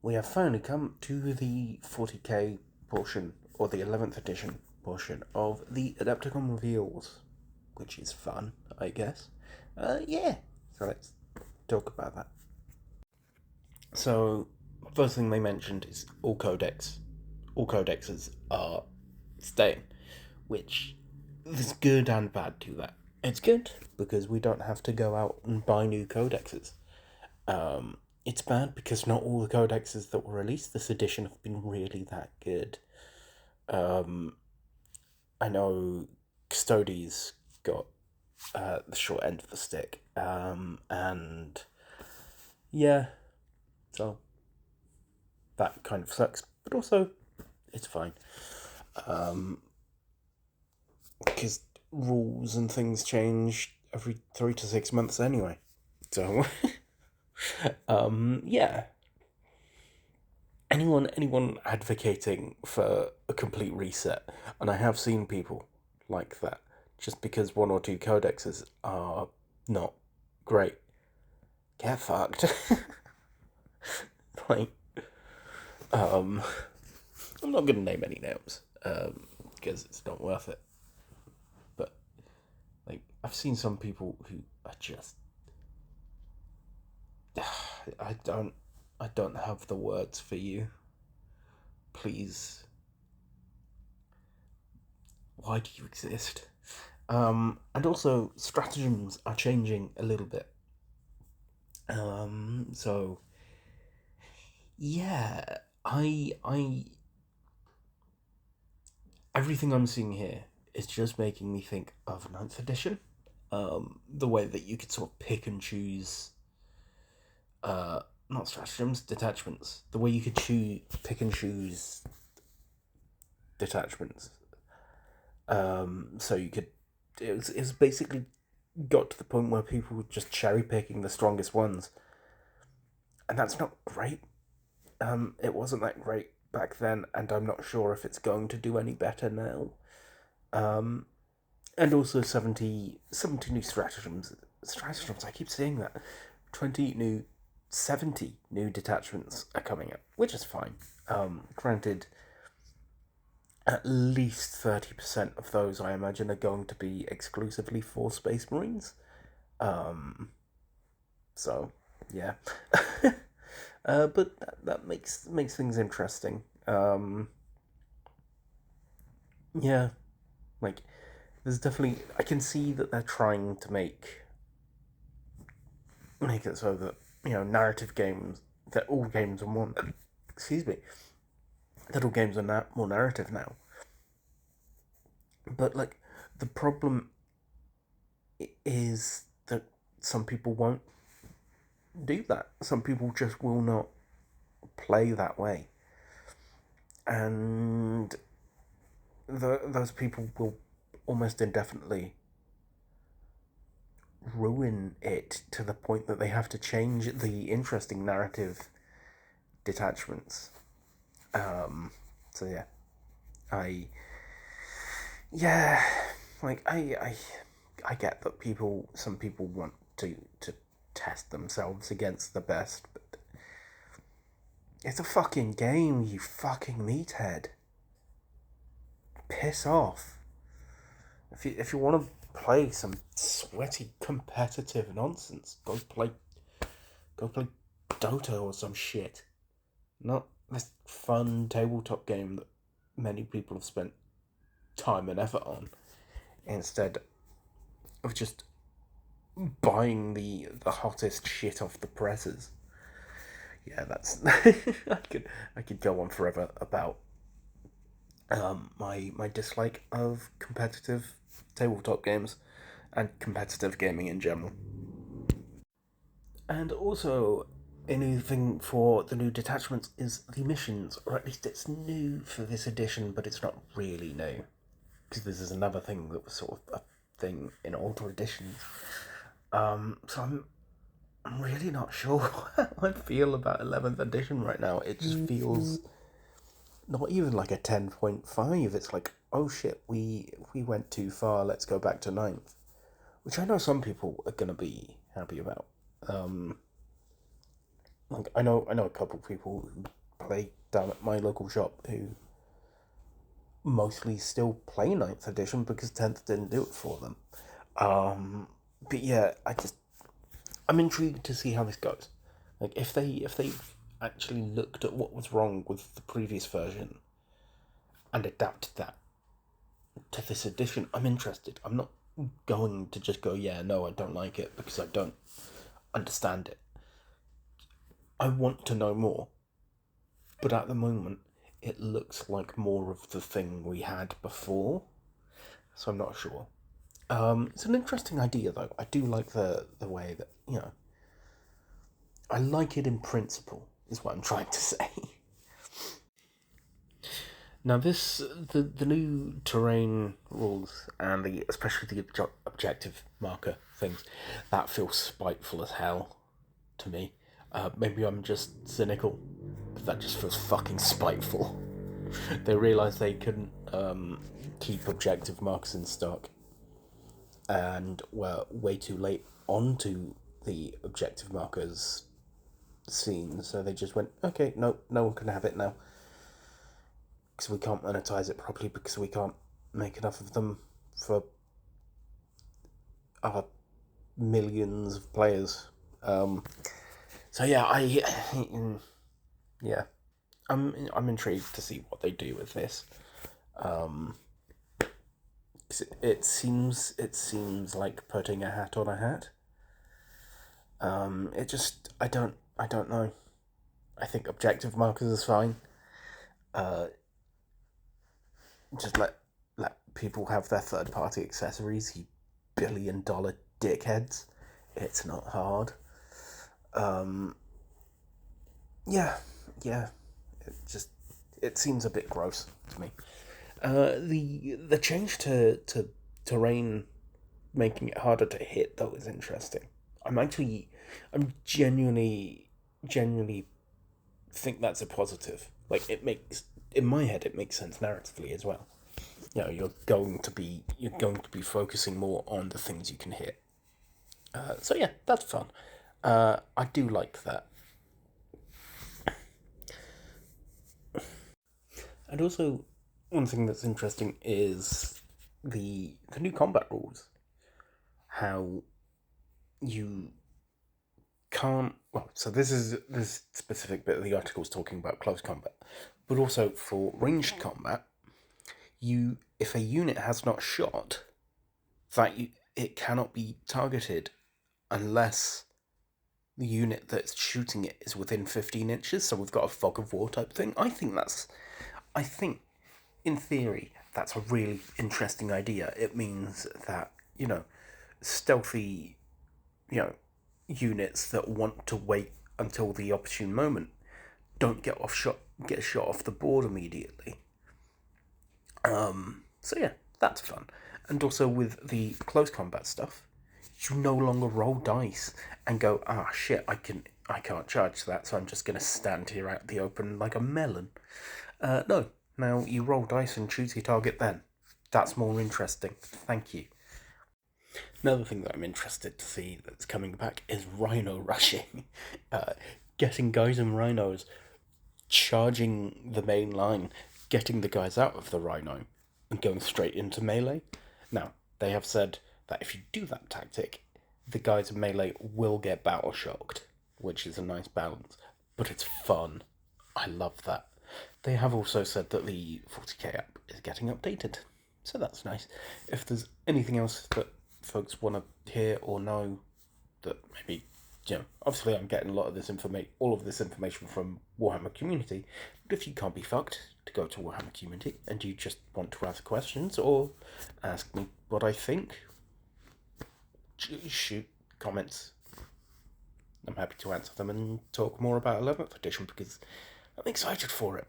we have finally come to the 40k portion, or the 11th edition portion of the Adepticon reveals, which is fun, I guess. Yeah, so let's talk about that. So, first thing they mentioned is all codexes are staying, which there's good and bad to that. It's good because we don't have to go out and buy new codexes. It's bad because not all the codexes that were released this edition have been really that good. I know Custodes got the short end of the stick, and yeah, so that kind of sucks, but also it's fine. Because rules and things change every 3 to 6 months anyway. So, yeah. Anyone advocating for a complete reset, and I have seen people like that, just because one or two codexes are not great, get fucked. like, I'm not gonna name any names, because it's not worth it. But like, I've seen some people who are just, I don't have the words for you. Please, why do you exist? And also stratagems are changing a little bit. So yeah, I everything I'm seeing here is just making me think of Ninth Edition. The way that you could sort of pick and choose, not stratagems, detachments. The way you could pick and choose detachments. So you could, it was basically got to the point where people were just cherry picking the strongest ones, and that's not great. It wasn't that great back then, and I'm not sure if it's going to do any better now. And also 70 new stratagems. Stratagems, I keep saying that. 70 new detachments are coming up, which is fine. Granted, at least 30% of those, I imagine, are going to be exclusively for Space Marines. So, yeah. But that makes things interesting. Yeah, like, there's definitely, I can see that they're trying to make it so that, narrative games, that all games are more, excuse me, that all games are more narrative now. But like, the problem is that some people won't do that. Some people just will not play that way, and those people will almost indefinitely ruin it to the point that they have to change the interesting narrative detachments. So yeah, I yeah, like I get that some people want to test themselves against the best, but it's a fucking game, you fucking meathead. Piss off. If you want to play some sweaty competitive nonsense, go play Dota or some shit. Not this fun tabletop game that many people have spent time and effort on, instead of just buying the hottest shit off the presses. Yeah, that's I could go on forever about my dislike of competitive tabletop games and competitive gaming in general. And also, a new thing for the new detachments is the missions, or at least it's new for this edition, but it's not really new, because this is another thing that was sort of a thing in older editions. So I'm really not sure how I feel about 11th edition right now. It just feels not even like a 10.5. It's like, oh shit, we went too far. Let's go back to ninth, which I know some people are gonna be happy about. Like, I know a couple of people who play down at my local shop who mostly still play Ninth Edition because 10th didn't do it for them. But yeah, I'm intrigued to see how this goes. Like, if they actually looked at what was wrong with the previous version and adapted that to this edition, I'm interested. I'm not going to just go, yeah, no, I don't like it because I don't understand it. I want to know more. But at the moment, it looks like more of the thing we had before. So I'm not sure. It's an interesting idea, though. I do like the way that, I like it in principle, is what I'm trying to say. Now, the new terrain rules and especially the objective marker things, that feels spiteful as hell to me. Maybe I'm just cynical, but that just feels fucking spiteful. They realised they couldn't keep objective markers in stock, and were way too late onto the objective markers scene, so they just went, okay, no one can have it now. Because we can't monetize it properly, because we can't make enough of them for our millions of players. So yeah, yeah, I'm intrigued to see what they do with this. It seems like putting a hat on a hat. I don't know. I think objective markers is fine. Just let people have their third party accessories, you $1 billion dickheads. It's not hard. Yeah. It seems a bit gross to me. The change to terrain making it harder to hit, though, is interesting. I'm genuinely think that's a positive. Like, in my head, it makes sense narratively as well. You're going to be focusing more on the things you can hit. So yeah, that's fun. I do like that. And also, one thing that's interesting is the new combat rules. How you can't. Well, so this specific bit of the article is talking about close combat, but also for ranged combat, if a unit has not shot, it cannot be targeted unless the unit that's shooting it is within 15 inches. So we've got a fog of war type thing. I think in theory that's a really interesting idea. It means that stealthy units that want to wait until the opportune moment don't get shot off the board immediately. So yeah, that's fun. And also with the close combat stuff, you no longer roll dice and go, shit, I can't charge that, so I'm just gonna stand here out the open like a melon. No, now you roll dice and choose your target then. That's more interesting. Thank you. Another thing that I'm interested to see that's coming back is rhino rushing. Getting guys and rhinos charging the main line, getting the guys out of the rhino, and going straight into melee. Now, they have said that if you do that tactic, the guys in melee will get battle shocked, which is a nice balance, but it's fun. I love that. They have also said that the 40k app is getting updated, so that's nice. If there's anything else that folks want to hear or know, that maybe, obviously I'm getting all of this information from Warhammer Community, but if you can't be fucked to go to Warhammer Community and you just want to ask questions or ask me what I think, shoot comments. I'm happy to answer them and talk more about 11th edition because I'm excited for it.